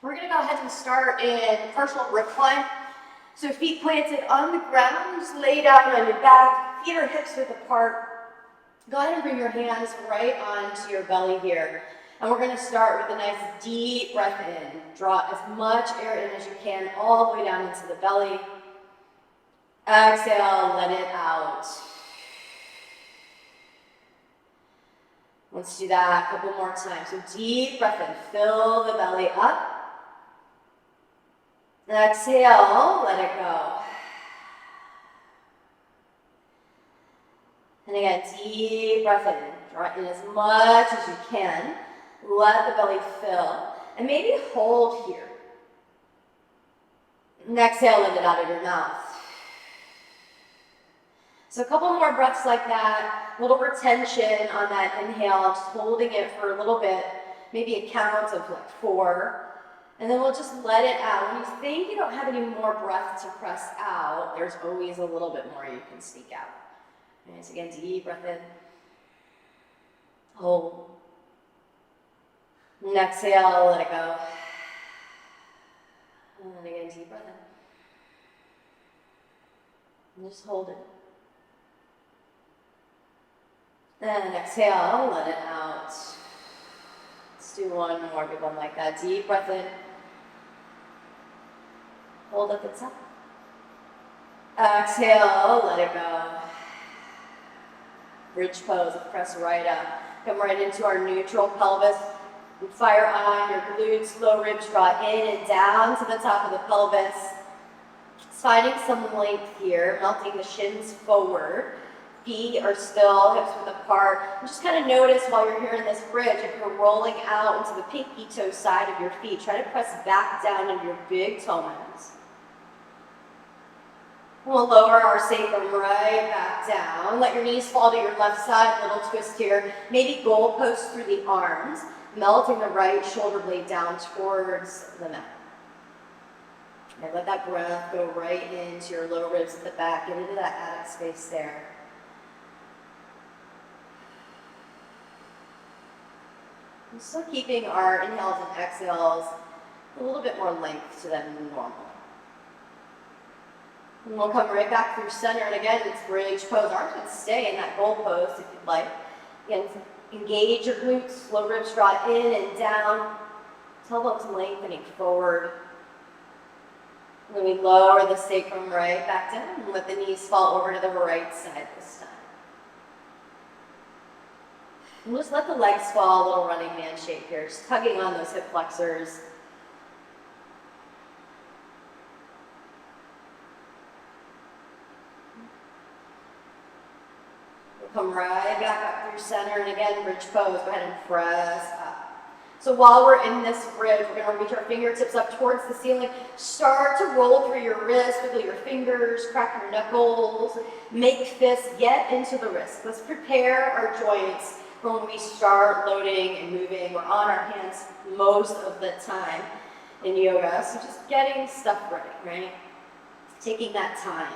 We're going to go ahead and start in partial recline. So feet planted on the ground, just lay down on your back, feet or hips width apart. Go ahead and bring your hands right onto your belly here. And we're going to start with a nice deep breath in. Draw as much air in as you can, all the way down into the belly. Exhale, let it out. Let's do that a couple more times. So deep breath in, fill the belly up. Exhale, let it go. And again, deep breath in. Draw in as much as you can. Let the belly fill. And maybe hold here. And exhale, let it out of your mouth. So a couple more breaths like that. A little retention on that inhale. Just holding it for a little bit. Maybe a count of like 4. And then we'll just let it out. When you think you don't have any more breath to press out, there's always a little bit more you can sneak out. Okay, so again, deep breath in. Hold. And exhale, let it go. And again, deep breath in. And just hold it. And exhale, let it out. Let's do one more big one like that. Deep breath in. Hold at the top. Exhale, let it go. Bridge pose, press right up. Come right into our neutral pelvis. And fire on your glutes, low ribs, draw in and down to the top of the pelvis. Just finding some length here, melting the shins forward. Feet are still, hips width apart. And just kind of notice while you're here in this bridge, if you're rolling out into the pinky toe side of your feet, try to press back down into your big toe mounds. We'll lower our sacrum right back down. Let your knees fall to your left side, little twist here. Maybe goalpost through the arms, melting the right shoulder blade down towards the mat. And let that breath go right into your low ribs at the back, get into that attic space there. And still keeping our inhales and exhales a little bit more length to them than normal. And we'll come right back through center, and again, it's bridge pose. Arms can stay in that goal pose if you'd like. Again, engage your glutes, low ribs draw in and down. Tailbone lengthening forward. And then we lower the sacrum right back down and let the knees fall over to the right side this time. And just let the legs fall, a little running man shape here, just tugging on those hip flexors. Come right back up through center, and again, bridge pose. Go ahead and press up. So while we're in this bridge, we're going to reach our fingertips up towards the ceiling. Start to roll through your wrists, wiggle your fingers, crack your knuckles, make fists, get into the wrists. Let's prepare our joints for when we start loading and moving. We're on our hands most of the time in yoga, so just getting stuff ready, right? Taking that time.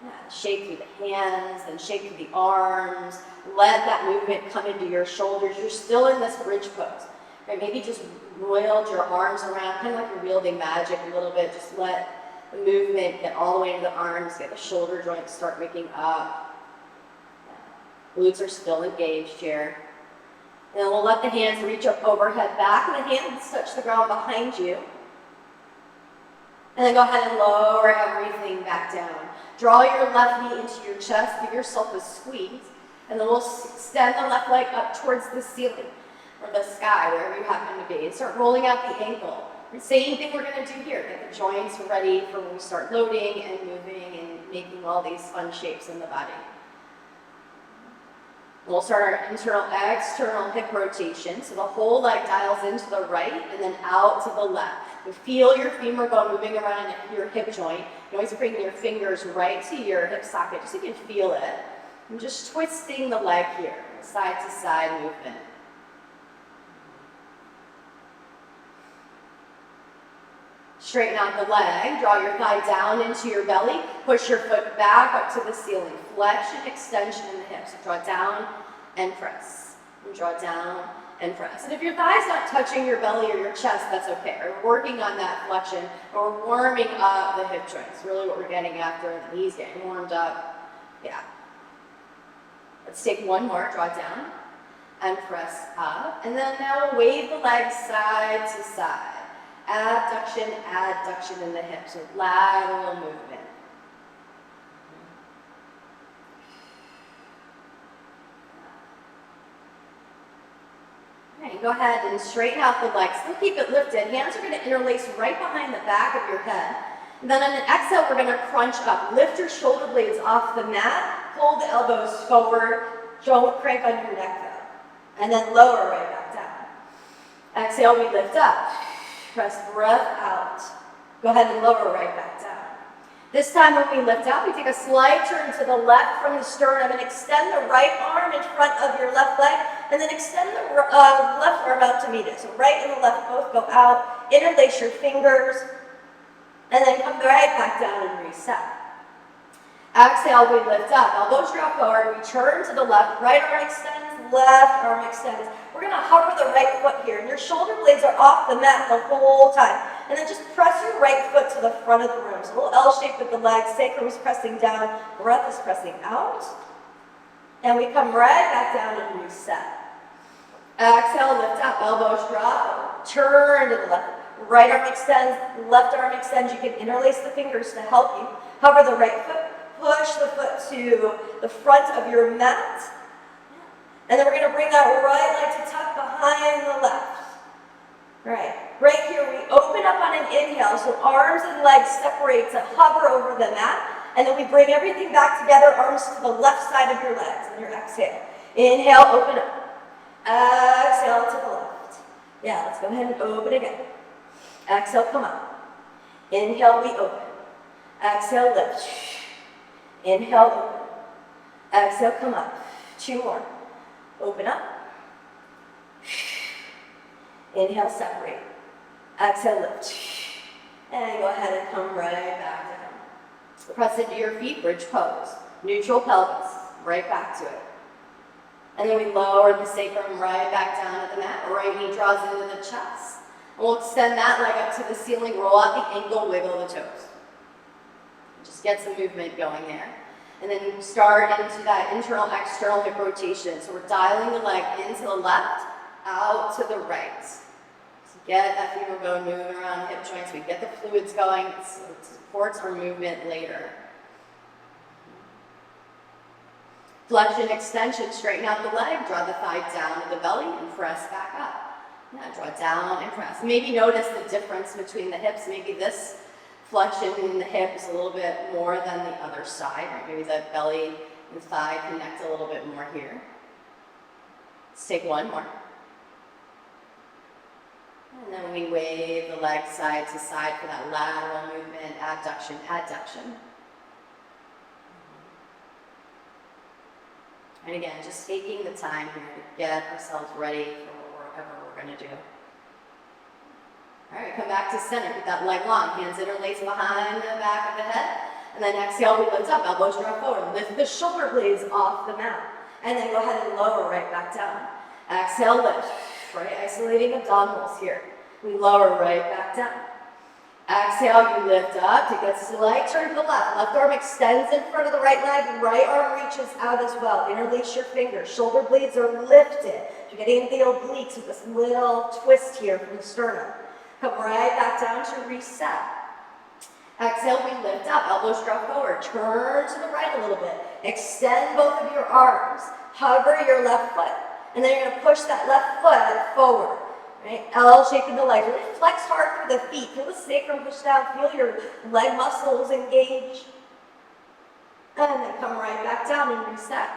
Yeah, shake through the hands, then shake through the arms. Let that movement come into your shoulders. You're still in this bridge pose. Right? Maybe just wield your arms around, kind of like you're wielding magic a little bit. Just let the movement get all the way into the arms, get the shoulder joints start waking up. Yeah. Glutes are still engaged here. And then we'll let the hands reach up overhead back, and the hands touch the ground behind you. And then go ahead and lower everything back down. Draw your left knee into your chest, give yourself a squeeze, and then we'll extend the left leg up towards the ceiling or the sky, wherever you happen to be, and start rolling out the ankle. The same thing we're going to do here. Get the joints ready for when we start loading and moving and making all these fun shapes in the body. We'll start our internal, external hip rotation, so the whole leg dials into the right and then out to the left. You feel your femur bone moving around your hip joint. You always bring your fingers right to your hip socket just so you can feel it. And just twisting the leg here, side to side movement. Straighten out the leg, draw your thigh down into your belly, push your foot back up to the ceiling. Flexion, extension in the hips. Draw down and press. And draw down and press. And if your thigh's not touching your belly or your chest, that's okay. We're working on that flexion, or we're warming up the hip joints. Really what we're getting after the knees getting warmed up. Yeah. Let's take one more, draw down, and press up. And then now we'll wave the legs side to side. Adduction in the hips, so lateral movement. All right, go ahead and straighten out the legs. Still keep it lifted. Hands are going to interlace right behind the back of your head. And then on an exhale, we're going to crunch up. Lift your shoulder blades off the mat. Pull the elbows forward. Don't crank on your neck though. And then lower right back down. Exhale, we lift up. Press breath out. Go ahead and lower right back down. This time when we lift up, we take a slight turn to the left from the sternum and extend the right arm in front of your left leg, and then extend the left arm out to meet it. So right and the left both go out, interlace your fingers, and then come right back down and reset. Exhale, we lift up. Elbows drop forward, we turn to the left, right arm extends, left arm extends. We're going to hover the right foot here, and your shoulder blades are off the mat the whole time. And then just press your right foot to the front of the room. So a little L shape with the legs, sacrum is pressing down, breath is pressing out. And we come right back down and reset. Exhale, lift up, elbows drop, turn to the left. Right arm extends, left arm extends. You can interlace the fingers to help you. Hover the right foot, push the foot to the front of your mat. And then we're going to bring that right leg to tuck behind the left. Right. Right here, we open up on an inhale, so arms and legs separate to hover over the mat. And then we bring everything back together, arms to the left side of your legs on your exhale. Inhale, open up. Exhale to the left. Yeah, let's go ahead and open again. Exhale, come up. Inhale, we open. Exhale, lift. Inhale, open. Exhale, come up. 2 more. Open up. Inhale, separate. Exhale, lift. And go ahead and come right back down. Press into your feet, bridge pose. Neutral pelvis, right back to it. And then we lower the sacrum right back down to the mat. Right knee draws into the chest. And we'll extend that leg up to the ceiling, roll out the ankle, wiggle the toes. Just get some movement going there. And then start into that internal, external hip rotation. So we're dialing the leg into the left, out to the right. So get that femur bone moving around hip joints. We get the fluids going. So it supports our movement later. Flexion, extension, straighten out the leg, draw the thigh down to the belly and press back up. Yeah, draw down and press. Maybe notice the difference between the hips. Maybe this flexion in the hip is a little bit more than the other side. Right? Maybe the belly and thigh connect a little bit more here. Let's take one more. And then we wave the leg side to side for that lateral movement, abduction, adduction. And again, just taking the time here to get ourselves ready for whatever we're going to do. All right, come back to center. Keep that leg long. Hands interlace behind the back of the head. And then exhale, we lift up. Elbows drop forward. Lift the shoulder blades off the mat. And then go ahead and lower right back down. Exhale, lift. Right, isolating abdominals here. We lower right back down. Exhale, you lift up. Take a slight turn to the left. Left arm extends in front of the right leg. Right arm reaches out as well. Interlace your fingers. Shoulder blades are lifted. You're getting into the obliques with this little twist here from the sternum. Come right back down to reset. Exhale, we lift up. Elbows drop forward. Turn to the right a little bit. Extend both of your arms. Hover your left foot. And then you're going to push that left foot forward. Right? L shape in the legs. Really flex hard through the feet. Feel the sacrum push down. Feel your leg muscles engage. And then come right back down and reset.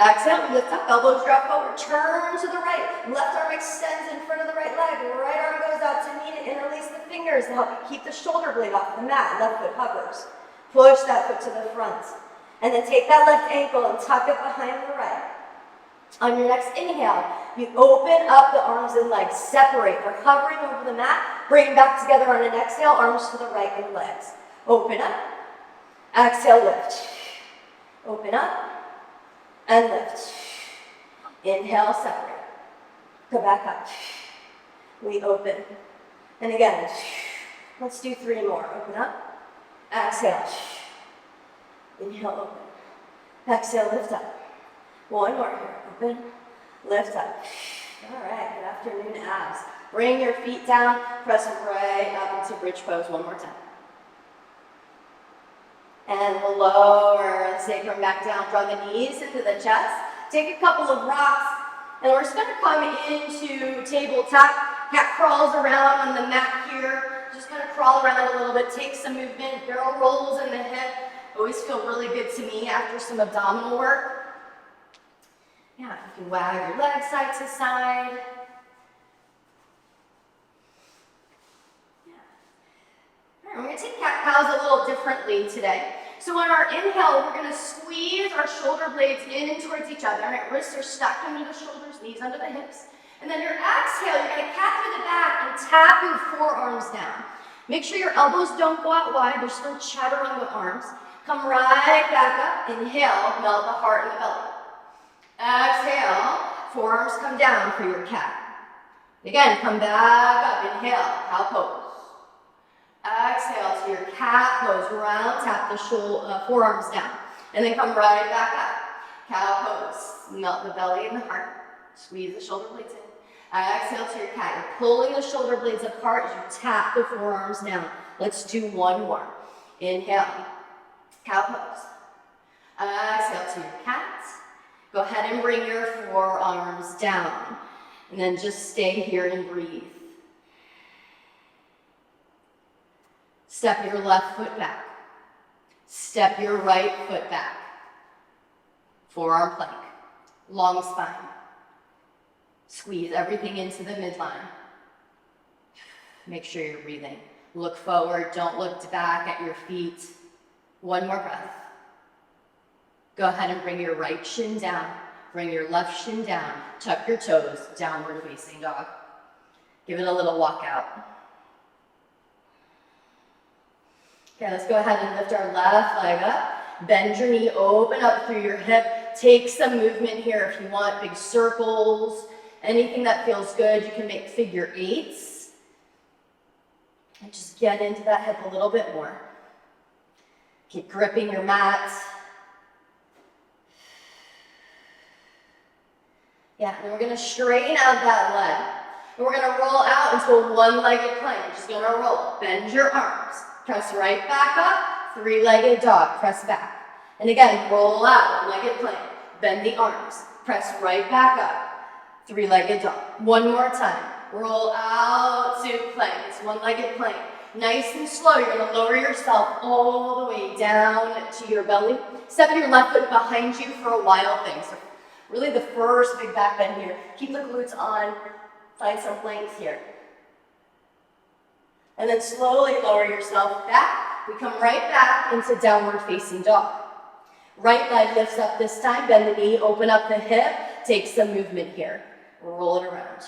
Exhale, we lift up. Elbows drop forward. Turn to the right. Left arm extends in front of the right leg. Right arm goes out to meet it. Interlace the fingers to help you keep the shoulder blade off the mat. Left foot hovers. Push that foot to the front. And then take that left ankle and tuck it behind the right. On your next inhale, you open up the arms and legs, separate. We're hovering over the mat, bring back together on an exhale, arms to the right and legs. Open up, exhale, lift. Open up, and lift. Inhale, separate. Go back up. We open. And again, let's do 3 more. Open up. Exhale. Inhale, open. Exhale, lift up. 1 more here. Open. Lift up. All right, good afternoon, abs. Bring your feet down. Press right up into bridge pose 1 more time. And we'll lower the sacrum back down. Draw the knees into the chest. Take a couple of rocks. And we're just going to come into tabletop. Cat crawls around on the mat here. Just kind of crawl around a little bit. Take some movement. Barrel rolls in the hip. Always feel really good to me after some abdominal work. Yeah, you can wag your legs side to side. We're going to take cat-cows a little differently today. So on our inhale, we're going to squeeze our shoulder blades in and towards each other. Right? Wrists are stacked under the shoulders, knees under the hips. And then your exhale, you're going to cat through the back and tap your forearms down. Make sure your elbows don't go out wide. They're still chaturanga arms. Come right back up. Inhale, melt the heart and the belly. Exhale, forearms come down for your cat. Again, come back up. Inhale, cow pose. Exhale to your cat pose, round tap the forearms down, and then come right back up. Cow pose, melt the belly and the heart, squeeze the shoulder blades in. Exhale to your cat, you're pulling the shoulder blades apart as you tap the forearms down. Let's do 1 more. Inhale, cow pose. Exhale to your cat. Go ahead and bring your forearms down, and then just stay here and breathe. Step your left foot back. Step your right foot back. Forearm plank. Long spine. Squeeze everything into the midline. Make sure you're breathing. Look forward. Don't look back at your feet. 1 more breath. Go ahead and bring your right shin down. Bring your left shin down. Tuck your toes. Downward facing dog. Give it a little walk out. Okay, let's go ahead and lift our left leg up. Bend your knee, open up through your hip. Take some movement here if you want, big circles, anything that feels good. You can make figure 8s. And just get into that hip a little bit more. Keep gripping your mat. Yeah, and we're going to straighten out that leg. And we're going to roll out into a 1-legged plank. You're just going to roll. Bend your arms. Press right back up, 3-legged dog, press back. And again, roll out, 1-legged plank. Bend the arms, press right back up, 3-legged dog. 1 more time, roll out to plank. It's 1-legged plank. Nice and slow, you're gonna lower yourself all the way down to your belly. Step your left foot behind you for a wild thing. So really the first big back bend here. Keep the glutes on, find some length here. And then slowly lower yourself back. We come right back into downward facing dog. Right leg lifts up this time. Bend the knee, open up the hip. Take some movement here. Roll it around.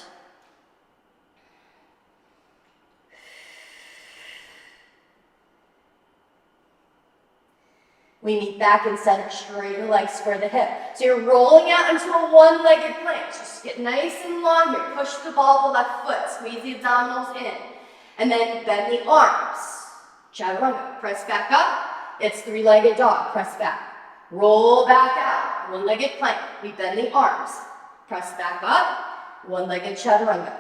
We meet back in center, straighten the legs, square the hip. So you're rolling out into a 1-legged plank. Just get nice and long here. Push the ball of the left foot. Squeeze the abdominals in. And then bend the arms. Chaturanga. Press back up. It's 3-legged dog. Press back. Roll back out. 1-legged plank. We bend the arms. Press back up. 1-legged chaturanga.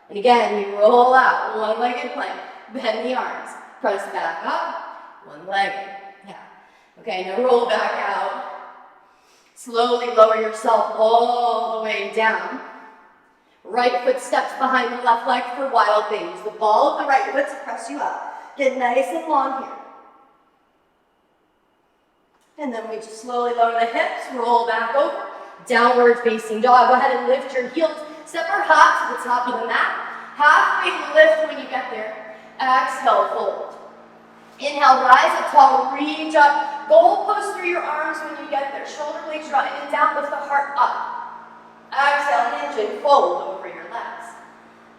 And again, we roll out. 1-legged plank. Bend the arms. Press back up. 1-legged. Yeah. Okay, now roll back out. Slowly lower yourself all the way down. Right foot steps behind the left leg for wild things. The ball of the right foot to press you up. Get nice and long here. And then we just slowly lower the hips, roll back over. Downward facing dog. Go ahead and lift your heels. Step or hop to the top of the mat. Halfway lift when you get there. Exhale, fold. Inhale, rise up tall, reach up. Goalpost through your arms when you get there. Shoulder blades draw in and down, lift the heart up. Exhale, hinge and fold over your legs.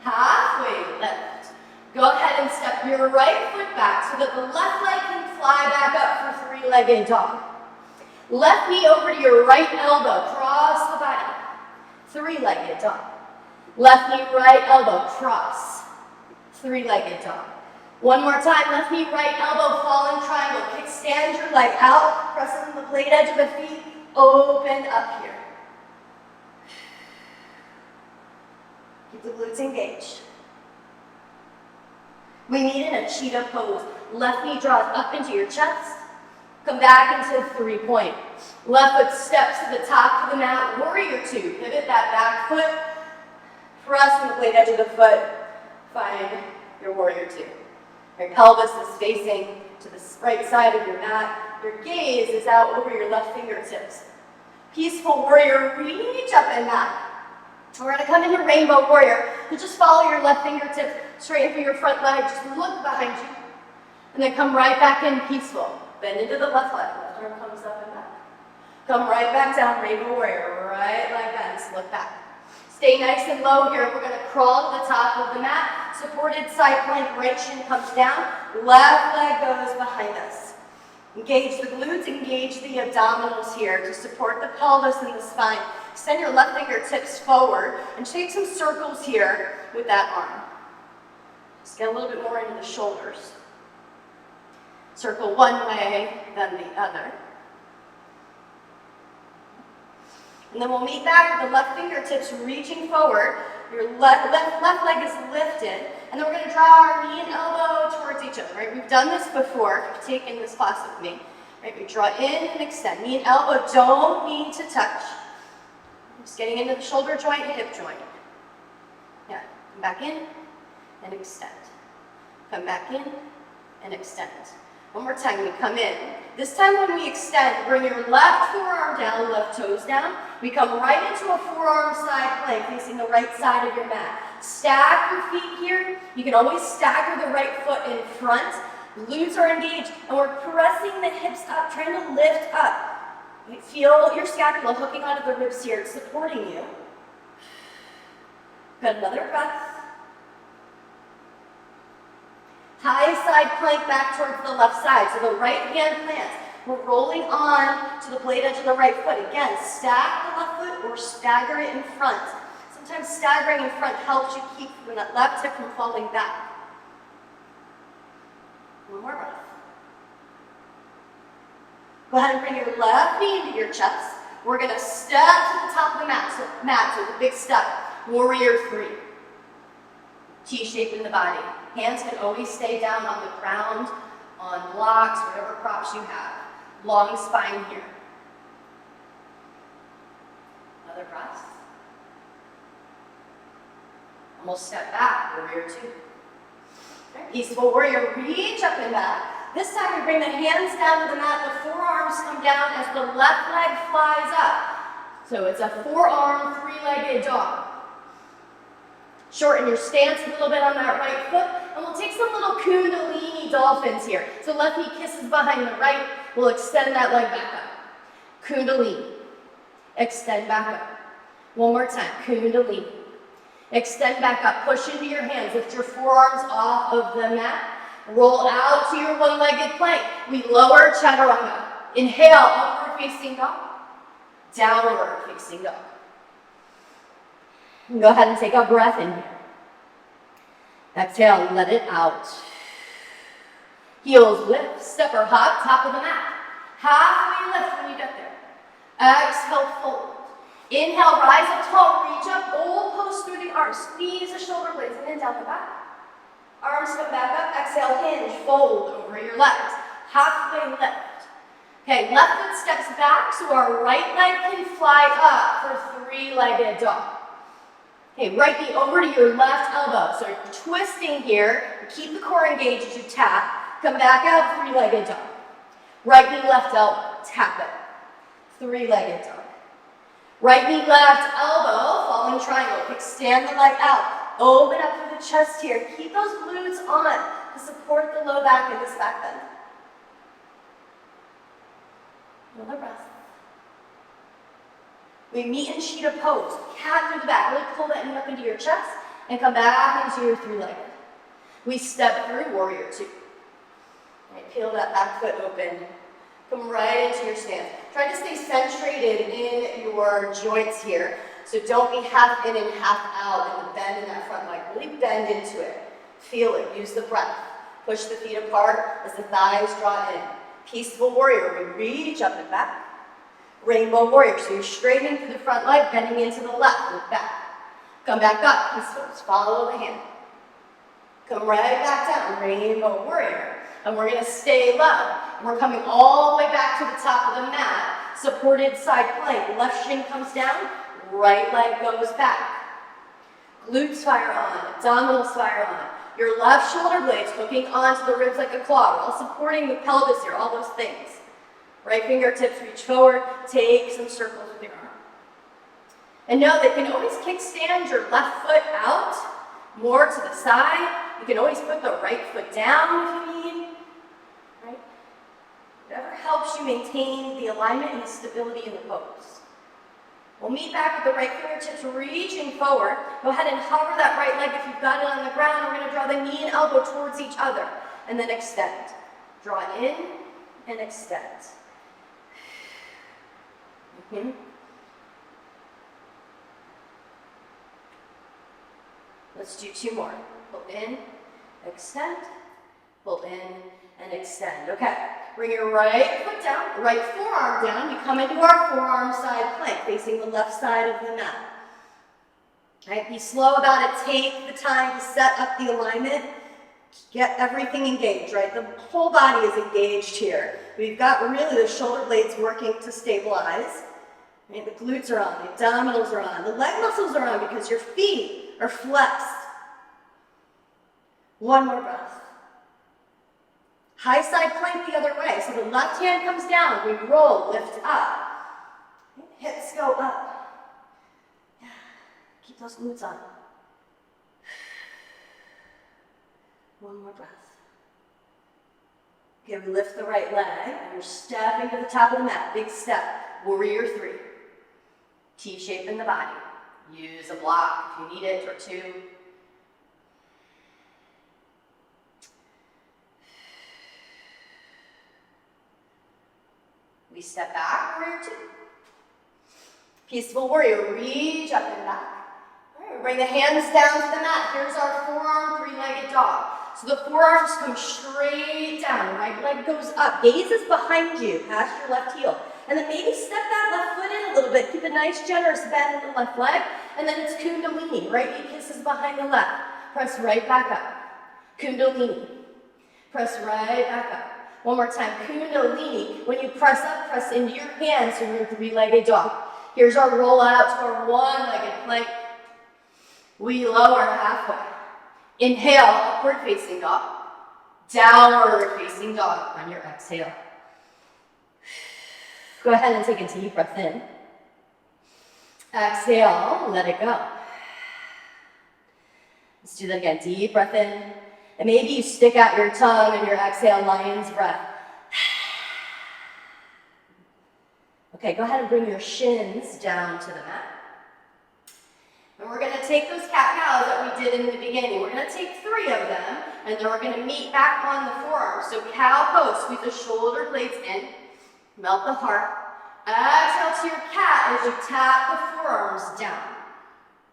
Halfway lift. Go ahead and step your right foot back so that the left leg can fly back up for 3-legged dog. Left knee over to your right elbow, cross the body. 3-legged dog. Left knee, right elbow, cross. Three-legged dog. One more time, left knee, right elbow, falling triangle. Kickstand your leg out, press on the blade edge of the feet, open up here. Keep the glutes engaged. We meet in a cheetah pose. Left knee draws up into your chest. Come back into 3-point. Left foot steps to the top of the mat, warrior two. Pivot that back foot. Press on the blade edge of the foot. Find your warrior two. Your pelvis is facing to the right side of your mat. Your gaze is out over your left fingertips. Peaceful warrior, reach up and back. We're going to come into rainbow warrior. You just follow your left fingertips straight for your front leg. Just look behind you. And then come right back in peaceful. Bend into the left leg. Left arm comes up and back. Come right back down, rainbow warrior. Right like that. Just look back. Stay nice and low here. We're going to crawl to the top of the mat. Supported side plank. Right shin comes down. Left leg goes behind us. Engage the glutes. Engage the abdominals here to support the pelvis and the spine. Extend your left fingertips forward and take some circles here with that arm. Just get a little bit more into the shoulders. Circle one way, then the other. And then we'll meet back with the left fingertips reaching forward. Your left leg is lifted. And then we're going to draw our knee and elbow towards each other. Right? We've done this before. If you've taken this class with me. Right? We draw in and extend. Knee and elbow don't need to touch. Just getting into the shoulder joint, hip joint. Yeah, come back in and extend. Come back in and extend. One more time, we come in. This time when we extend, bring your left forearm down, left toes down. We come right into a forearm side plank, facing the right side of your mat. Stack your feet here. You can always stagger the right foot in front. Glutes are engaged, and we're pressing the hips up, trying to lift up. You feel your scapula hooking onto the ribs here, supporting you. Good, another breath. High side plank back towards the left side, so the right hand plants. We're rolling on to the blade edge of the right foot. Again, stack the left foot or stagger it in front. Sometimes staggering in front helps you keep that left hip from falling back. One more breath. Go ahead and bring your left knee into your chest. We're going to step to the top of the mat, so the big step. Warrior three. T-shape in the body. Hands can always stay down on the ground, on blocks, whatever props you have. Long spine here. Another breath. And we'll step back, warrior two. Okay. Peaceful warrior, reach up and back. This time we bring the hands down to the mat, the forearms come down as the left leg flies up. So it's a forearm, three-legged dog. Shorten your stance a little bit on that right foot, and we'll take some little Kundalini dolphins here. So left knee kisses behind the right, we'll extend that leg back up. Kundalini, extend back up. One more time, Kundalini. Extend back up, push into your hands, lift your forearms off of the mat. Roll out to your one-legged plank. We lower chaturanga. Inhale, upward facing dog. Downward facing dog. Go ahead and take a breath in here. Exhale, let it out. Heels lift, step or hop, top of the mat. Halfway lift when you get there. Exhale, fold. Inhale, rise up tall, reach up, goal post through the arms. Squeeze the shoulder blades and then down the back. Arms come back up, exhale, hinge, fold over your legs. Halfway lift. Okay, left foot steps back so our right leg can fly up for three-legged dog. Okay, right knee over to your left elbow. So you're twisting here. Keep the core engaged as you tap. Come back out, three-legged dog. Right knee, left elbow, tap it. Three-legged dog. Right knee, left elbow, falling triangle. Extend the leg out. Open up through the chest here. Keep those glutes on to support the low back and this back bend. Another breath. We meet in cheetah pose. Cat through the back. Really pull that knee up into your chest and come back into your three-legged. We step through warrior two. Right, peel that back foot open. Come right into your stance. Try to stay centrated in your joints here. So don't be half in and half out, and bend in that front leg. Really bend into it. Feel it. Use the breath. Push the feet apart as the thighs draw in. Peaceful warrior. We reach up and back. Rainbow warrior. So you're straightening through the front leg, bending into the left. Look back. Come back up. Peaceful. Just follow the hand. Come right back down. Rainbow warrior. And we're going to stay low. We're coming all the way back to the top of the mat. Supported side plank. Left shin comes down. Right leg goes back. Glutes fire on. Abdominals fire on. Your left shoulder blades hooking onto the ribs like a claw. We're all supporting the pelvis here. All those things. Right fingertips reach forward. Take some circles with your arm. And know that you can always kickstand your left foot out. More to the side. You can always put the right foot down if you need. Right? Whatever helps you maintain the alignment and the stability in the pose. We'll meet back with the right fingertips reaching forward. Go ahead and hover that right leg if you've got it on the ground. We're going to draw the knee and elbow towards each other. And then extend. Draw in and extend. Let's do 2 more. Pull in, extend, pull in, and extend. Okay, bring your right foot down, right forearm down. We come into our forearm side plank, facing the left side of the mat. All right, be slow about it. Take the time to set up the alignment. Get everything engaged, right? The whole body is engaged here. We've got really the shoulder blades working to stabilize. Right? The glutes are on, the abdominals are on, the leg muscles are on because your feet are flexed. 1 more breath. High side plank the other way. So the left hand comes down. We roll, lift up. Hips go up. Keep those glutes on. 1 more breath. Okay, we lift the right leg and we're stepping to the top of the mat. Big step. Warrior 3. T shape in the body. Use a block if you need it, or 2. We step back, warrior 2. Peaceful warrior, reach up and back. All right, we bring the hands down to the mat. Here's our forearm, 3-legged dog. So the forearms come straight down. Right leg goes up. Gaze is behind you, past your left heel. And then maybe step that left foot in a little bit. Keep a nice, generous bend in the left leg. And then it's Kundalini. Right knee kisses behind the left. Press right back up. Kundalini. Press right back up. 1 more time. Kundalini. When you press up, press into your hands so you're 3-legged dog. Here's our roll out to our 1-legged plank. We lower halfway. Inhale, upward facing dog. Downward facing dog on your exhale. Go ahead and take a deep breath in. Exhale, let it go. Let's do that again. Deep breath in. And maybe you stick out your tongue and your exhale, lion's breath. Okay, go ahead and bring your shins down to the mat. And we're going to take those cat-cows that we did in the beginning. We're going to take 3 of them, and then we're going to meet back on the forearm. So cow pose, squeeze the shoulder blades in, melt the heart. Exhale to your cat as you tap the forearms down.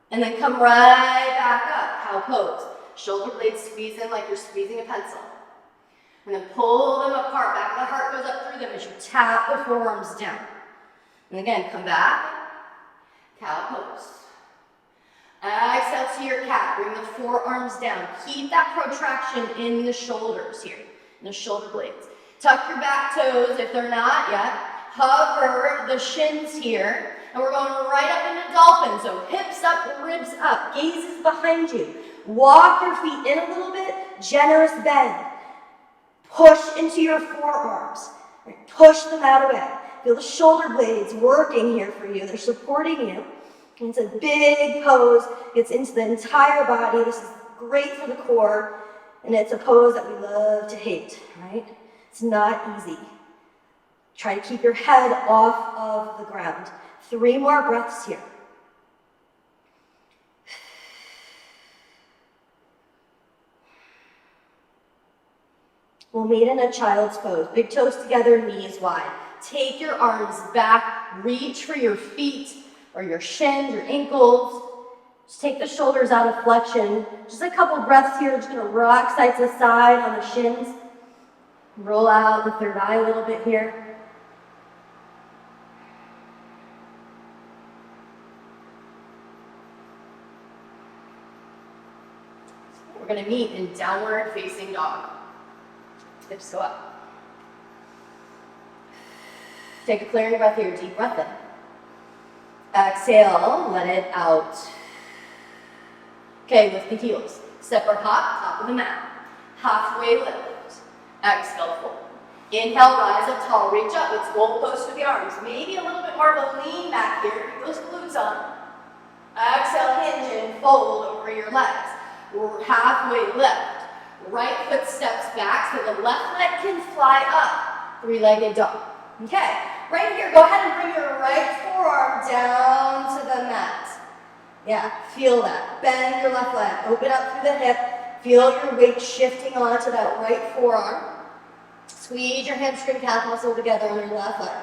And then come right back up, cow pose. Shoulder blades squeeze in like you're squeezing a pencil. And then pull them apart. Back of the heart goes up through them as you tap the forearms down. And again, come back, cow pose. Exhale to your cat. Bring the forearms down. Keep that protraction in the shoulders here, in the shoulder blades. Tuck your back toes if they're not yet. Hover the shins here. And we're going right up into dolphin. So hips up, ribs up. Gaze is behind you. Walk your feet in a little bit. Generous bend. Push into your forearms. Push them out away. Feel the shoulder blades working here for you. They're supporting you. And it's a big pose. It's into the entire body. This is great for the core. And it's a pose that we love to hate, right? It's not easy. Try to keep your head off of the ground. 3 more breaths here. We'll meet in a child's pose. Big toes together, knees wide. Take your arms back, reach for your feet. or your shins, your ankles. Just take the shoulders out of flexion. Just a couple breaths here. Just gonna rock side to side on the shins. Roll out the third eye a little bit here. We're going to meet in downward facing dog. Hips go up. Take a clearing breath here, deep breath in. Exhale, let it out. Okay, lift the heels. Step or hop, top of the mat. Halfway lift. Exhale, fold. Inhale, rise up tall, reach up. Let's goalpost with the arms. Maybe a little bit more of a lean back here. Keep those glutes on. Exhale, hinge and fold over your legs. Halfway lift. Right foot steps back so the left leg can fly up. Three-legged dog. Okay, right here, go ahead and bring your right forearm down to the mat. Yeah, feel that. Bend your left leg. Open up through the hip. Feel your weight shifting onto that right forearm. Squeeze your hamstring calf muscle together on your left leg.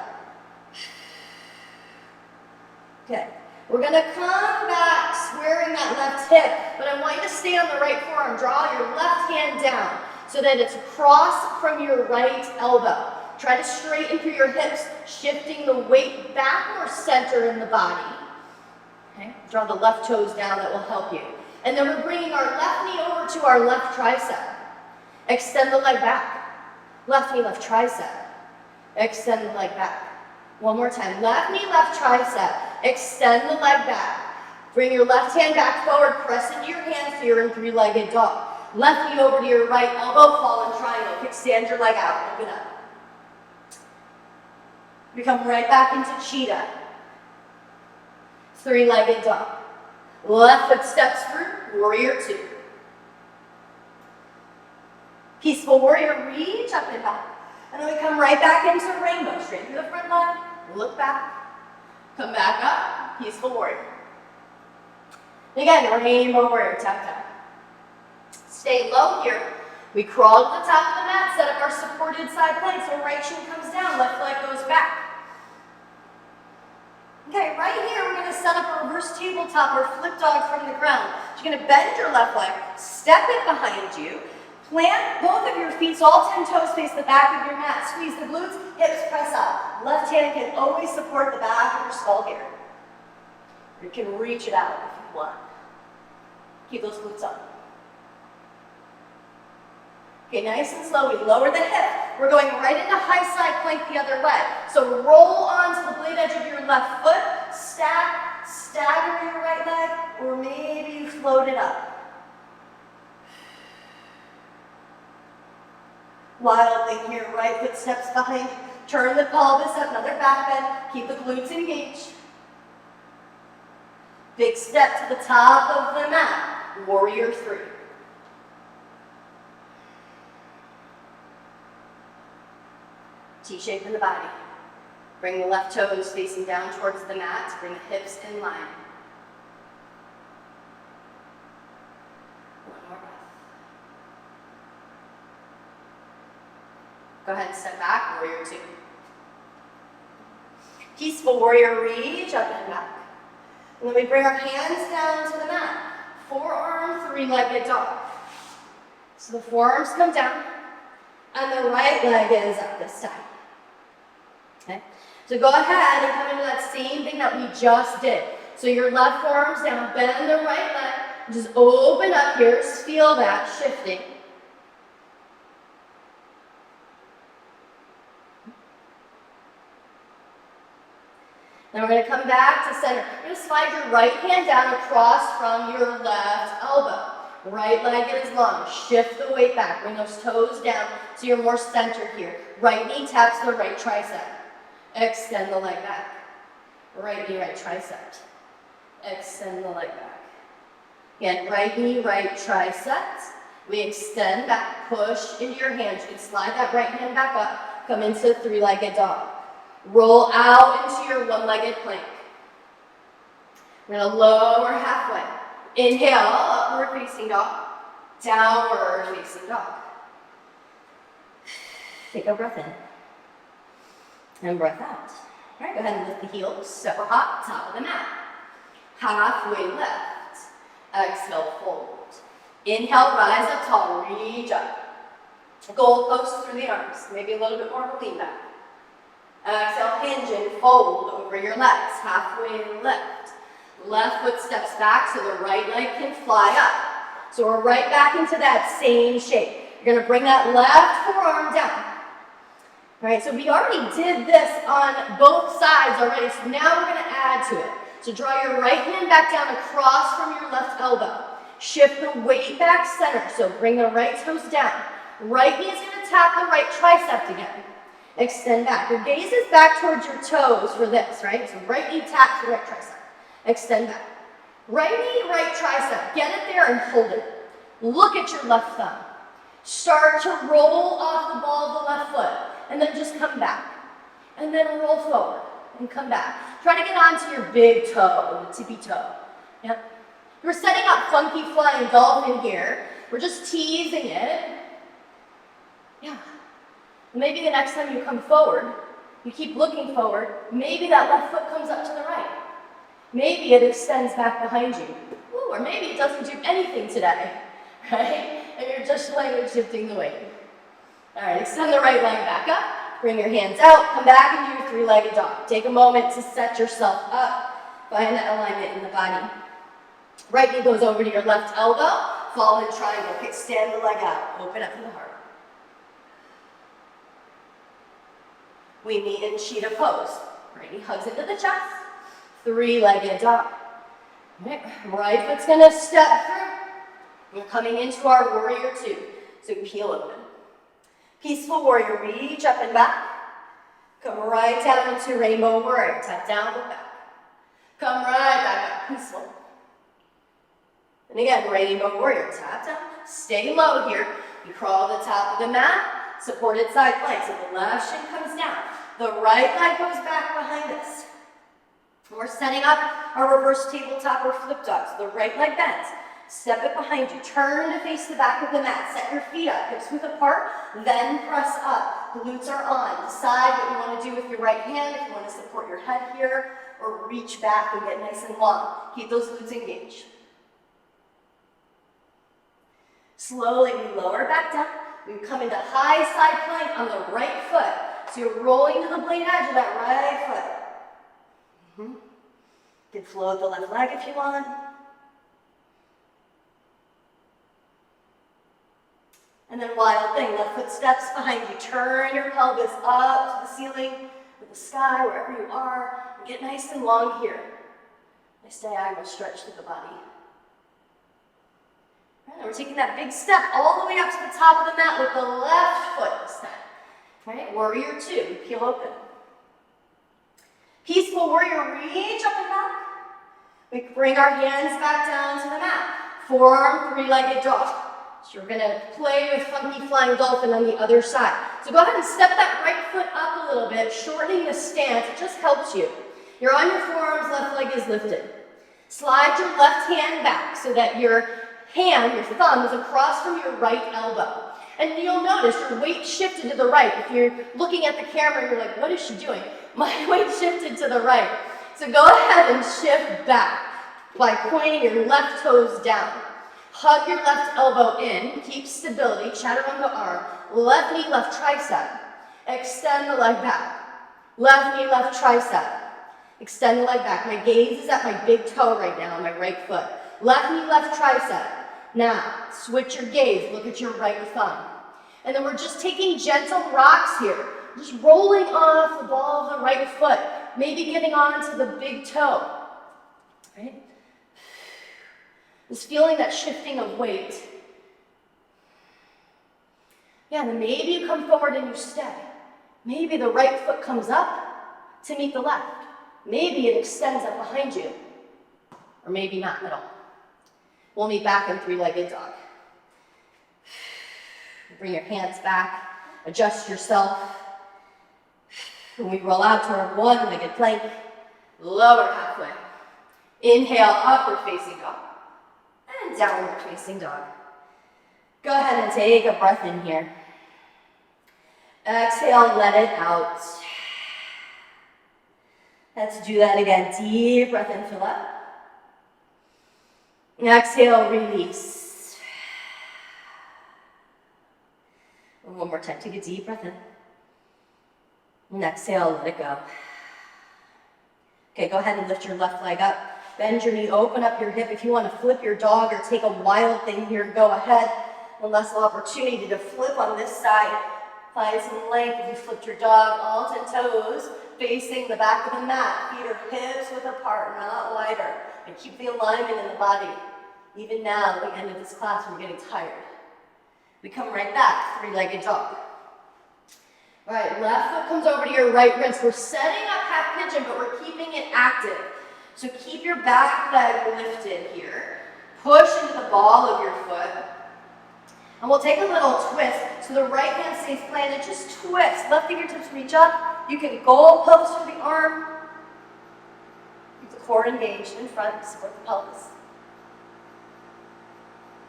Okay. We're going to come back, squaring that left hip, but I want you to stay on the right forearm. Draw your left hand down so that it's across from your right elbow. Try to straighten through your hips, shifting the weight back more center in the body. Okay? Draw the left toes down, that will help you. And then we're bringing our left knee over to our left tricep. Extend the leg back. Left knee, left tricep. Extend the leg back. One more time. Left knee, left tricep. Extend the leg back. Bring your left hand back forward. Press into your hands so you're in three-legged dog. Left knee over to your right elbow. Fall in triangle. Extend your leg out. Open up. We come right back into cheetah. Three-legged dog. Left foot steps through. Warrior two. Peaceful warrior. Reach up and back. And then we come right back into rainbow. Straight through the front leg. Look back. Come back up. Peaceful warrior. Again, rainbow warrior. Tap, tap. Stay low here. We crawl to the top of the mat. Set up our supported side plank. So right shin comes down. Left leg goes back. Okay, right here we're going to set up a reverse tabletop or flip dog from the ground. You're going to bend your left leg. Step it behind you. Plant both of your feet so all 10 toes face the back of your mat. Squeeze the glutes, hips press up. Left hand can always support the back of your skull here. You can reach it out if you want. Keep those glutes on. Okay, nice and slow. We lower the hip. We're going right into high side plank the other leg. So roll onto the blade edge of your left foot. Stack, stagger your right leg, or maybe you float it up. Wild thing here, right foot steps behind, turn the pelvis up, another back bend, keep the glutes engaged. Big step to the top of the mat, warrior three. T-shape in the body. Bring the left toes facing down towards the mat, bring the hips in line. Go ahead and step back, warrior two. Peaceful warrior, reach up and back. And then we bring our hands down to the mat. Forearm, three-legged dog. So the forearms come down, and the right leg is up this time. Okay? So go ahead and come into that same thing that we just did. So your left forearm's down, bend the right leg, just open up here, feel that shifting. Then we're going to come back to center. You're going to slide your right hand down across from your left elbow. Right leg is long. Shift the weight back. Bring those toes down so you're more centered here. Right knee taps the right tricep. Extend the leg back. Right knee, right tricep. Extend the leg back. Again, right knee, right tricep. We extend back, push into your hands. You can slide that right hand back up. Come into three-legged dog. Roll out into your one-legged plank. We're going to lower halfway. Inhale, upward facing dog. Downward facing dog. Take a breath in. And breath out. All right, go ahead and lift the heels. Step or hop, top of the mat. Halfway lift. Exhale, fold. Inhale, rise up tall, reach up. Goalpost through the arms, maybe a little bit more lean back. Exhale, hinge and fold over your legs, halfway lift. Left foot steps back so the right leg can fly up. So we're right back into that same shape. You're gonna bring that left forearm down. All right, so we already did this on both sides already, so now we're gonna add to it. So draw your right hand back down across from your left elbow. Shift the weight back center, so bring the right toes down. Right knee is gonna tap the right tricep again. Extend back. Your gaze is back towards your toes for this, right? So right knee taps the right tricep. Extend back. Right knee, right tricep. Get it there and hold it. Look at your left thumb. Start to roll off the ball of the left foot, and then just come back. And then roll forward, and come back. Try to get onto your big toe, the tippy toe. Yep. We're setting up funky flying dolphin here. We're just teasing it. Yeah. Maybe the next time you come forward, you keep looking forward, maybe that left foot comes up to the right. Maybe it extends back behind you. Ooh, or maybe it doesn't do anything today, right? And you're just laying and shifting the weight. All right, extend the right leg back up, bring your hands out, come back and do your three-legged dog. Take a moment to set yourself up, find that alignment in the body. Right knee goes over to your left elbow, fall in triangle, extend the leg out, open up to the heart. We meet in cheetah pose. Right knee hugs into the chest, three-legged dog. Right foot's gonna step through. We're coming into our warrior two. So peel open. Peaceful warrior, reach up and back. Come right down into rainbow warrior. Tap down, look back. Come right back up, peaceful. And again, rainbow warrior, tap down. Stay low here. You crawl to the top of the mat. Supported side plank, so the left shin comes down. The right leg goes back behind us. We're setting up our reverse tabletop or flip dog. So the right leg bends. Step it behind you. Turn to face the back of the mat. Set your feet up, hips width apart, then press up. Glutes are on. Decide what you want to do with your right hand, if you want to support your head here, or reach back and get nice and long. Keep those glutes engaged. Slowly we lower back down. We come into high side plank on the right foot. So you're rolling to the blade edge of that right foot. You can float the left leg if you want. And then wild thing, left foot steps behind you. Turn your pelvis up to the ceiling, or the sky, wherever you are. And get nice and long here. Nice diagonal stretch through the body. And we're taking that big step all the way up to the top of the mat with the left foot this time. Right? Warrior two, peel open. Peaceful warrior, reach up and back. We bring our hands back down to the mat. Forearm, three-legged dog. So we're gonna play with funky flying dolphin on the other side. So go ahead and step that right foot up a little bit, shortening the stance. It just helps you. You're on your forearms, left leg is lifted. Slide your left hand back so that your hand, your thumb, is across from your right elbow. And you'll notice your weight shifted to the right. If you're looking at the camera and you're like, what is she doing? My weight shifted to the right. So go ahead and shift back by pointing your left toes down. Hug your left elbow in, keep stability, chaturanga arm, left knee, left tricep. Extend the leg back. Left knee, left tricep. Extend the leg back. My gaze is at my big toe right now on my right foot. Left knee, left tricep. Now, switch your gaze, look at your right thumb. And then we're just taking gentle rocks here. Just rolling off the ball of the right foot. Maybe getting onto the big toe. Right? Just feeling that shifting of weight. Yeah, and then maybe you come forward and you stay. Maybe the right foot comes up to meet the left. Maybe it extends up behind you. Or maybe not at all. We'll meet back in three-legged dog. Bring your hands back. Adjust yourself. When we roll out to our one-legged plank, lower halfway. Inhale, upward facing dog. And downward facing dog. Go ahead and take a breath in here. Exhale, let it out. Let's do that again. Deep breath in, fill up. Exhale, release. And one more time, take a deep breath in. And exhale, let it go. Okay, go ahead and lift your left leg up. Bend your knee, open up your hip. If you want to flip your dog or take a wild thing here, go ahead. Unless the opportunity to flip on this side. Find some length if you flipped your dog, all 10 toes, facing the back of the mat. Feet are hips width apart, not wider. And keep the alignment in the body. Even now, at the end of this class, we're getting tired. We come right back, three-legged dog. All right, left foot comes over to your right wrist. We're setting up half pigeon, but we're keeping it active. So keep your back leg lifted here. Push into the ball of your foot. And we'll take a little twist. So the right hand stays planted, just twist. Left fingertips reach up. You can goal post through the arm. Keep the core engaged in front, support the pelvis.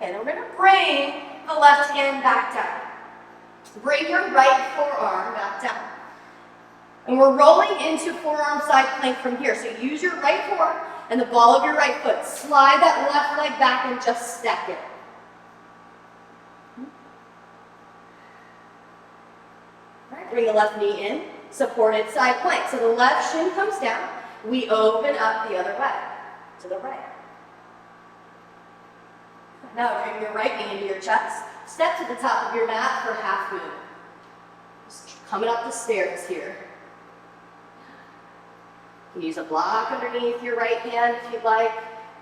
And then we're going to bring the left hand back down. Bring your right forearm back down. And we're rolling into forearm side plank from here. So use your right forearm and the ball of your right foot. Slide that left leg back and just stack it. All right, bring the left knee in. Supported side plank. So the left shin comes down. We open up the other way to the right. Now bring your right knee into your chest. Step to the top of your mat for half moon. Just coming up the stairs here. You can use a block underneath your right hand if you'd like,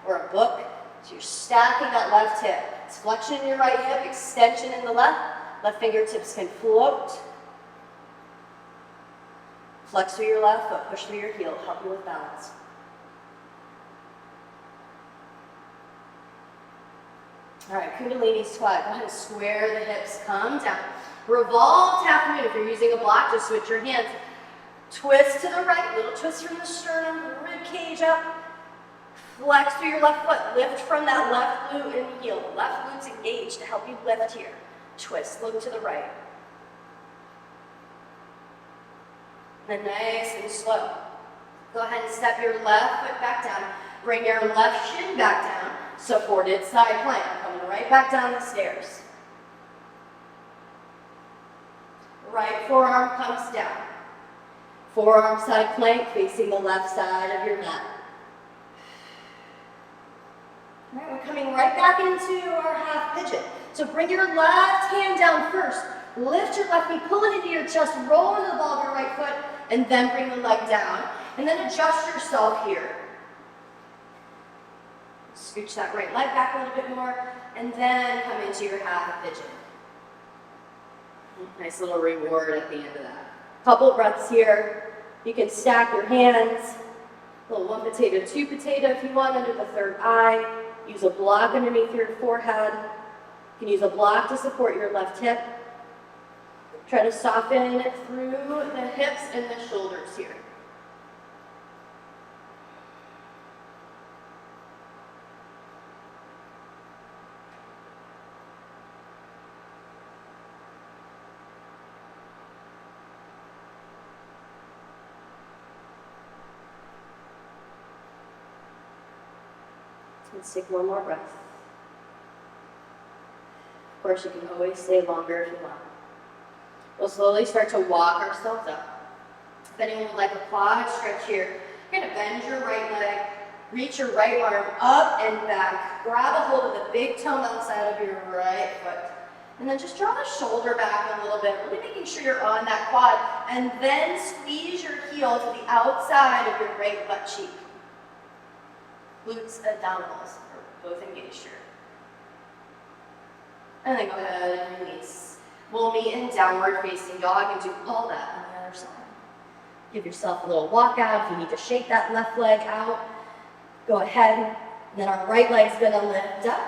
or a book. So you're stacking that left hip. It's flexion in your right hip, extension in the left. Left fingertips can float. Flex through your left foot, push through your heel, help you with balance. All right, Kundalini squat. Go ahead and square the hips, come down. Revolved half moon. If you're using a block, just switch your hands. Twist to the right, little twist from the sternum, rib cage up. Flex through your left foot, lift from that left glute and heel. Left glute's engaged to help you lift here. Twist, look to the right. Then nice and slow. Go ahead and step your left foot back down. Bring your left shin back down. Supported side plank, coming right back down the stairs. Right forearm comes down. Forearm side plank facing the left side of your mat. All right, we're coming right back into our half pigeon. So bring your left hand down first. Lift your left knee, pull it into your chest, roll into the ball of your right foot, and then bring the leg down. And then adjust yourself here. Scooch that right leg back a little bit more, and then come into your half pigeon. Nice little reward at the end of that. Couple breaths here. You can stack your hands. A little 1 potato, 2 potato if you want under the third eye. Use a block underneath your forehead. You can use a block to support your left hip. Try to soften through the hips and the shoulders here. Let's take one more breath. Of course, you can always stay longer if you want. We'll slowly start to walk ourselves up. If anyone would like a quad stretch here, you're going to bend your right leg, reach your right arm up and back, grab a hold of the big toe outside of your right foot, and then just draw the shoulder back a little bit, really making sure you're on that quad, and then squeeze your heel to the outside of your right butt cheek. Glutes, abdominals are both engaged here. And then go ahead and release. We'll meet in downward facing dog and do all that on the other side. Give yourself a little walk out. If you need to shake that left leg out, go ahead. And then our right leg's gonna lift up.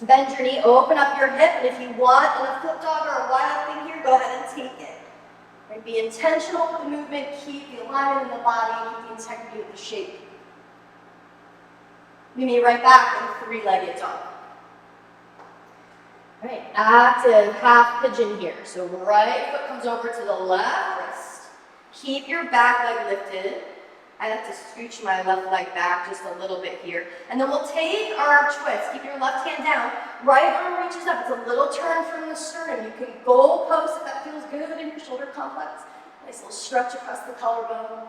Bend your knee, open up your hip, and if you want in a flip dog or a wild thing here, go ahead and take it. And be intentional with the movement, keep the alignment in the body, keep the integrity of the shape. We meet right back in three-legged dog. All right, active half pigeon here. So right foot comes over to the left wrist. Keep your back leg lifted. I like to scooch my left leg back just a little bit here. And then we'll take our twist. Keep your left hand down. Right arm reaches up. It's a little turn from the sternum. You can goal post if that feels good in your shoulder complex. Nice little stretch across the collarbone.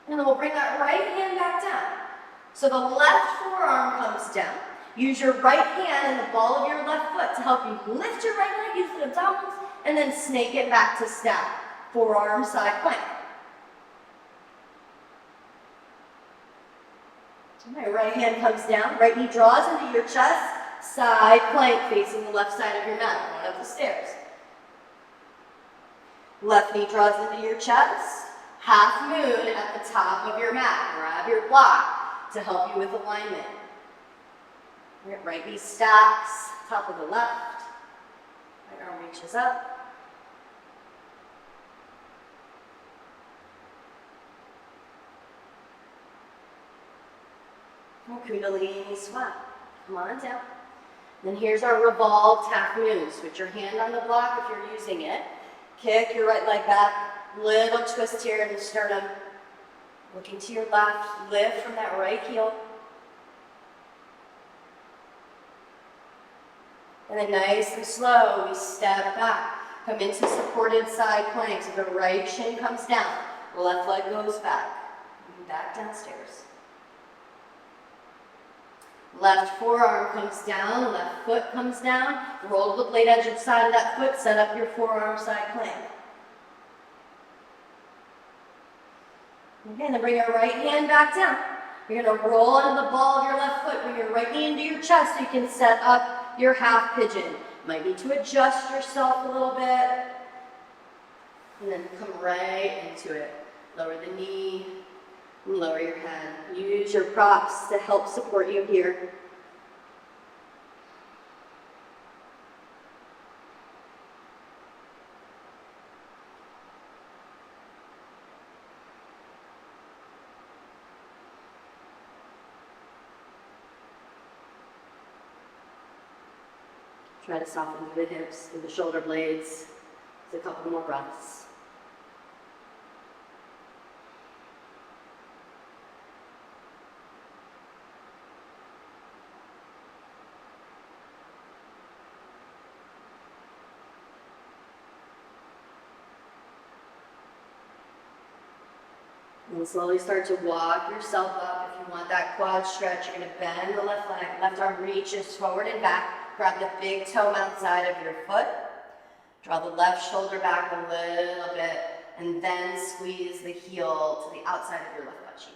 And then we'll bring that right hand back down. So the left forearm comes down. Use your right hand and the ball of your left foot to help you lift your right leg, use the abdominals, and then snake it back to step. Forearm side plank. My right hand comes down, right knee draws into your chest, side plank facing the left side of your mat, going up the stairs. Left knee draws into your chest, half moon at the top of your mat. Grab your block to help you with alignment. Right knee stacks, top of the left. Right arm reaches up. Kundalini swap. Come on down. Then here's our revolved half moon. Switch your hand on the block if you're using it. Kick your right leg back. Little twist here in the sternum. Looking to your left. Lift from that right heel. And then nice and slow, we step back. Come into supported side plank. So the right shin comes down. The left leg goes back. Back downstairs. Left forearm comes down, left foot comes down. Roll the blade edge inside of that foot, set up your forearm side plank. Okay, then bring your right hand back down. You're gonna roll into the ball of your left foot, bring your right knee into your chest so you can set up your half pigeon. Might need to adjust yourself a little bit. And then come right into it. Lower the knee. And lower your head. Use your props to help support you here. Try to soften through the hips, through the shoulder blades. Just a couple more breaths. And slowly start to walk yourself up. If you want that quad stretch, you're going to bend the left leg. Left arm reaches forward and back. Grab the big toe outside of your foot. Draw the left shoulder back a little bit. And then squeeze the heel to the outside of your left butt cheek.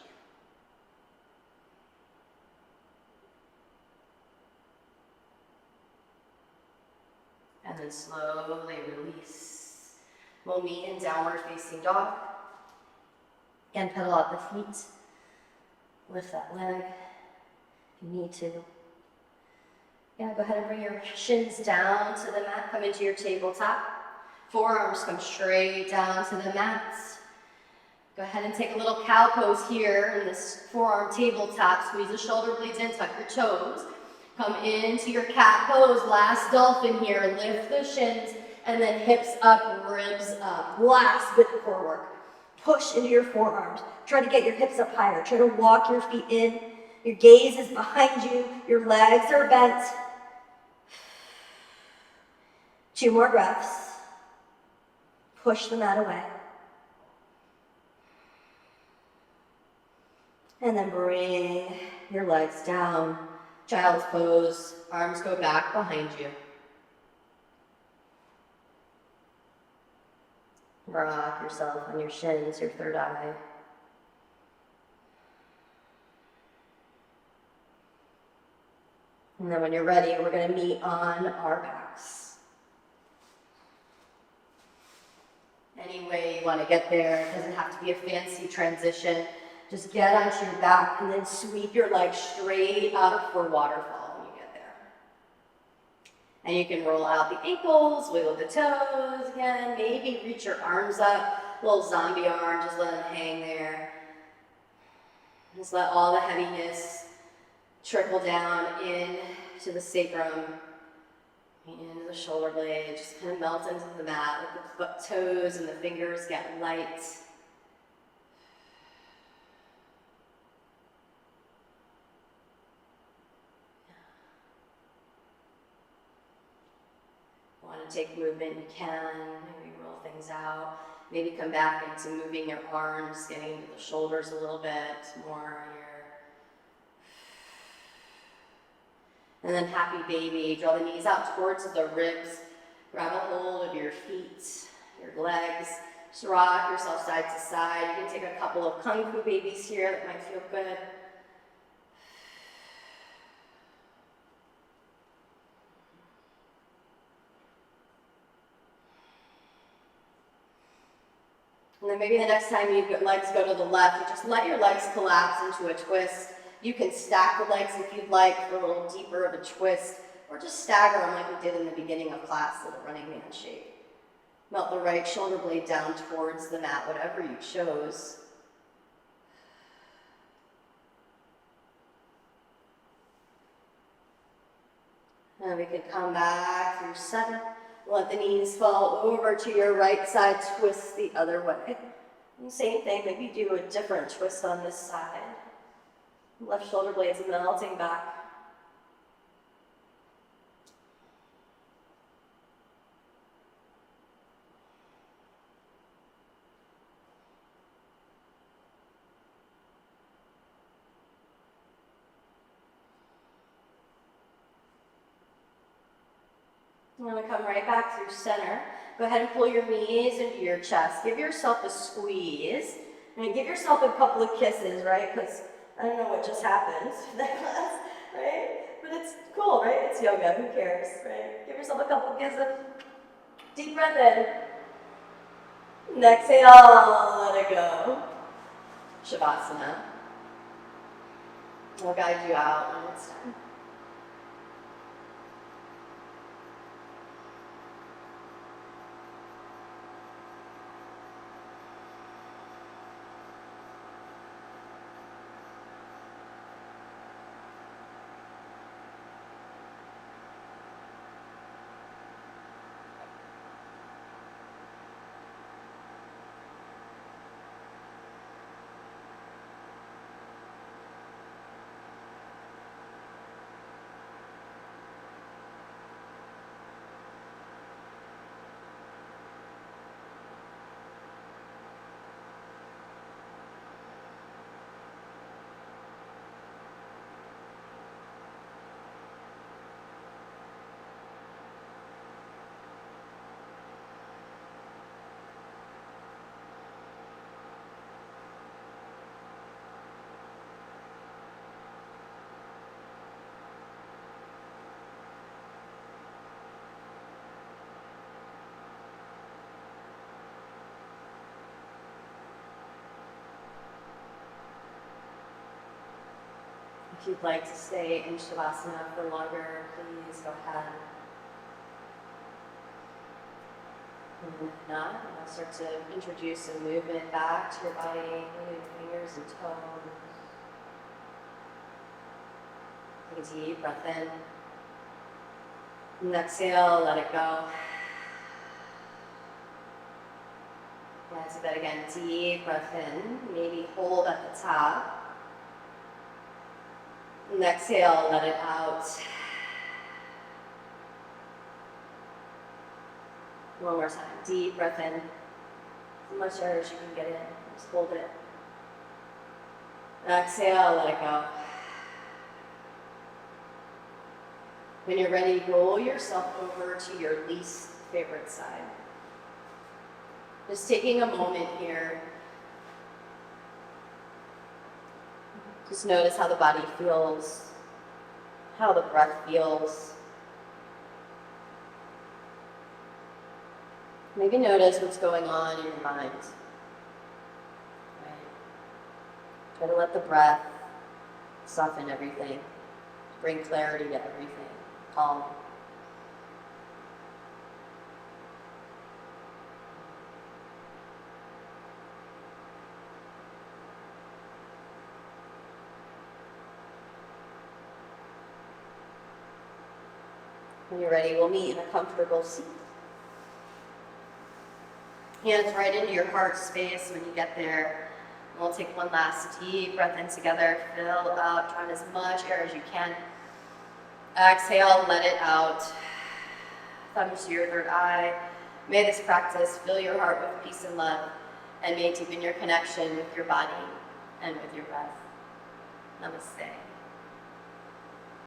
And then slowly release. We'll meet in downward facing dog. Again, pedal out the feet. Lift that leg if you need to. Yeah, go ahead and bring your shins down to the mat. Come into your tabletop. Forearms come straight down to the mat. Go ahead and take a little cow pose here in this forearm tabletop. Squeeze the shoulder blades in, tuck your toes. Come into your cat pose. Last dolphin here. Lift the shins and then hips up, ribs up. Blast with the core work. Push into your forearms. Try to get your hips up higher. Try to walk your feet in. Your gaze is behind you. Your legs are bent. 2 more breaths. Push the mat away. And then bring your legs down. Child's pose. Arms go back behind you. Rock yourself on your shins, your third eye. And then when you're ready, we're going to meet on our backs. Any way you want to get there. It doesn't have to be a fancy transition. Just get onto your back and then sweep your legs straight up for waterfall when you get there. And you can roll out the ankles, wiggle the toes again, maybe reach your arms up, little zombie arm, just let them hang there. Just let all the heaviness trickle down into the sacrum, into the shoulder blade, just kind of melt into the mat, let the toes and the fingers get light. want to take movement, you can. Maybe roll things out. Maybe come back into moving your arms, getting into the shoulders a little bit more here. And then happy baby. Draw the knees out towards the ribs. Grab a hold of your feet, your legs. Just rock yourself side to side. You can take a couple of kung fu babies here. That might feel good. And then maybe the next time your legs go to the left, you just let your legs collapse into a twist. You can stack the legs if you'd like for a little deeper of a twist, or just stagger them like we did in the beginning of class, little running man shape. Melt the right shoulder blade down towards the mat, whatever you chose. And we can come back through 7. Let the knees fall over to your right side, twist the other way. And same thing, maybe do a different twist on this side. Left shoulder blades melting back. I'm going to come right back through center. Go ahead and pull your knees into your chest. Give yourself a squeeze. And give yourself a couple of kisses, right? Because I don't know what just happened in that class, right? But it's cool, right? It's yoga, who cares, right? Give yourself a couple of kisses. Deep breath in. And exhale, let it go. Savasana. I'll guide you out when it's time. If you'd like to stay in Savasana for longer, please go ahead. And if not, I'll start to introduce some movement back to your body, moving fingers and toes. Take a deep breath in. And exhale, let it go. Let's do that again. Deep breath in. Maybe hold at the top. And exhale, let it out. One more time. Deep breath in. As much air as you can get in. Just hold it. Exhale, let it go. When you're ready, roll yourself over to your least favorite side. Just taking a moment here. Just notice how the body feels, how the breath feels. Maybe notice what's going on in your mind. Right. Try to let the breath soften everything, bring clarity to everything, calm. When you're ready, we'll meet in a comfortable seat. Hands right into your heart space when you get there. We'll take one last deep breath in together. Fill up, try as much air as you can. Exhale, let it out. thumbs to your third eye. May this practice fill your heart with peace and love, and may deepen your connection with your body and with your breath. Namaste.